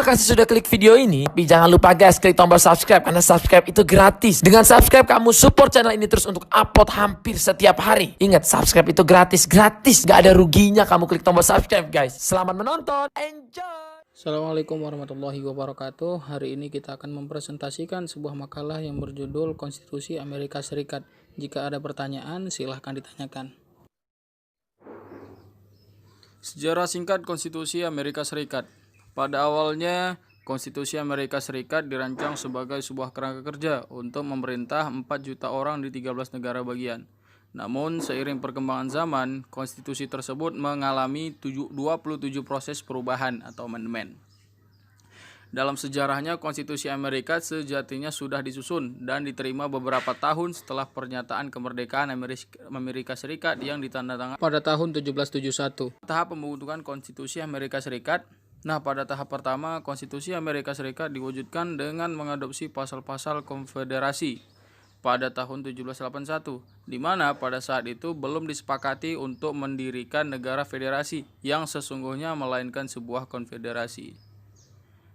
Terima kasih sudah klik video ini. Tapi jangan lupa guys, klik tombol subscribe karena subscribe itu gratis. Dengan subscribe kamu support channel ini terus untuk upload hampir setiap hari. Ingat, subscribe itu gratis, gak ada ruginya kamu klik tombol subscribe guys. Selamat menonton, enjoy. Assalamualaikum warahmatullahi wabarakatuh. Hari ini kita akan mempresentasikan sebuah makalah yang berjudul Konstitusi Amerika Serikat. Jika ada pertanyaan, silahkan ditanyakan. Sejarah singkat Konstitusi Amerika Serikat. Pada awalnya, Konstitusi Amerika Serikat dirancang sebagai sebuah kerangka kerja untuk memerintah 4 juta orang di 13 negara bagian. Namun, seiring perkembangan zaman, konstitusi tersebut mengalami 27 proses perubahan atau amandemen. Dalam sejarahnya, Konstitusi Amerika sejatinya sudah disusun dan diterima beberapa tahun setelah pernyataan kemerdekaan Amerika Serikat yang ditandatangani pada tahun 1771. Tahap pembentukan Konstitusi Amerika Serikat. Pada tahap pertama, Konstitusi Amerika Serikat diwujudkan dengan mengadopsi pasal-pasal konfederasi pada tahun 1781, di mana pada saat itu belum disepakati untuk mendirikan negara federasi yang sesungguhnya melainkan sebuah konfederasi.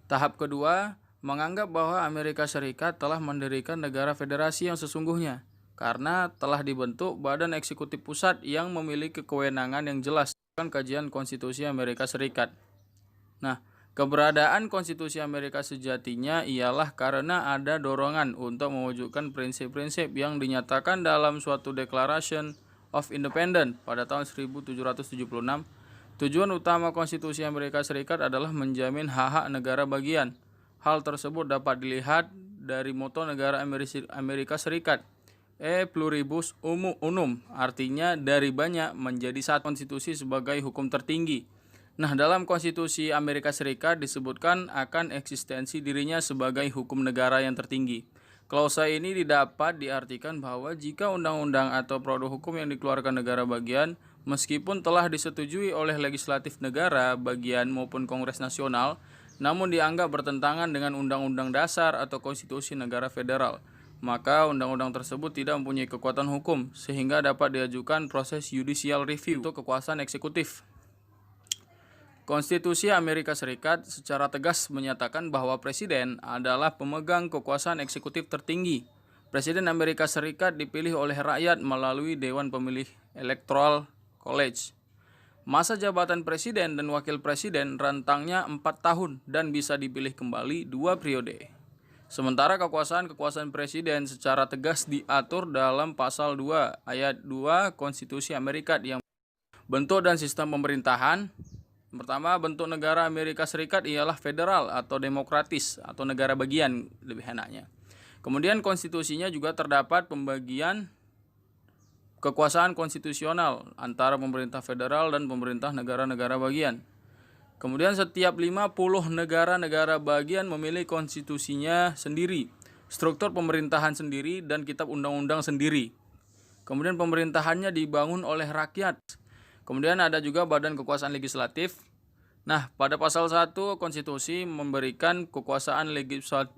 Tahap kedua, menganggap bahwa Amerika Serikat telah mendirikan negara federasi yang sesungguhnya, karena telah dibentuk badan eksekutif pusat yang memiliki kewenangan yang jelas. Kajian Konstitusi Amerika Serikat. Keberadaan Konstitusi Amerika sejatinya ialah karena ada dorongan untuk mewujudkan prinsip-prinsip yang dinyatakan dalam suatu Declaration of Independence pada tahun 1776. Tujuan utama Konstitusi Amerika Serikat adalah menjamin hak-hak negara bagian. Hal tersebut dapat dilihat dari moto negara Amerika Serikat, E pluribus unum, artinya dari banyak menjadi satu. Konstitusi sebagai hukum tertinggi. Dalam Konstitusi Amerika Serikat disebutkan akan eksistensi dirinya sebagai hukum negara yang tertinggi. Klausa ini dapat diartikan bahwa jika undang-undang atau produk hukum yang dikeluarkan negara bagian, meskipun telah disetujui oleh legislatif negara bagian maupun Kongres Nasional, namun dianggap bertentangan dengan undang-undang dasar atau konstitusi negara federal, maka undang-undang tersebut tidak mempunyai kekuatan hukum, sehingga dapat diajukan proses judicial review untuk kekuasaan eksekutif. Konstitusi Amerika Serikat secara tegas menyatakan bahwa presiden adalah pemegang kekuasaan eksekutif tertinggi. Presiden Amerika Serikat dipilih oleh rakyat melalui Dewan Pemilih Electoral College. Masa jabatan presiden dan wakil presiden rentangnya 4 tahun dan bisa dipilih kembali 2 periode. Sementara kekuasaan presiden secara tegas diatur dalam pasal 2 ayat 2 Konstitusi Amerika yang bentuk dan sistem pemerintahan. Pertama, bentuk negara Amerika Serikat ialah federal atau demokratis atau negara bagian lebih enaknya. Kemudian konstitusinya juga terdapat pembagian kekuasaan konstitusional antara pemerintah federal dan pemerintah negara-negara bagian. Kemudian setiap 50 negara-negara bagian memiliki konstitusinya sendiri, struktur pemerintahan sendiri, dan kitab undang-undang sendiri. Kemudian pemerintahannya dibangun oleh rakyat. Kemudian ada juga badan kekuasaan legislatif. Pada pasal 1 konstitusi memberikan kekuasaan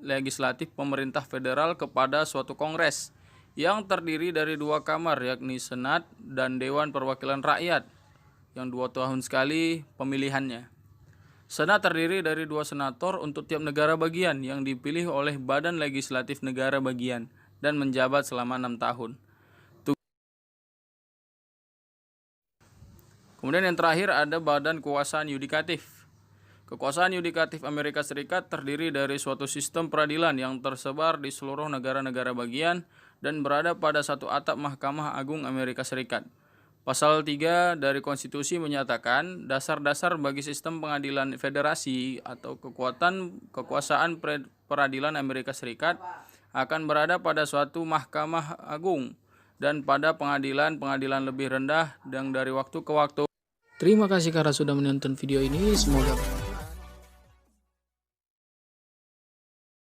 legislatif pemerintah federal kepada suatu kongres yang terdiri dari 2 kamar, yakni Senat dan Dewan Perwakilan Rakyat yang 2 tahun sekali pemilihannya. Senat terdiri dari 2 senator untuk tiap negara bagian yang dipilih oleh badan legislatif negara bagian dan menjabat selama 6 tahun. Kemudian yang terakhir ada badan kekuasaan yudikatif. Kekuasaan yudikatif Amerika Serikat terdiri dari suatu sistem peradilan yang tersebar di seluruh negara-negara bagian dan berada pada satu atap Mahkamah Agung Amerika Serikat. Pasal 3 dari konstitusi menyatakan dasar-dasar bagi sistem pengadilan federasi atau kekuasaan peradilan Amerika Serikat akan berada pada suatu Mahkamah Agung dan pada pengadilan lebih rendah yang dari waktu ke waktu. Terima kasih karena sudah menonton video ini. Semoga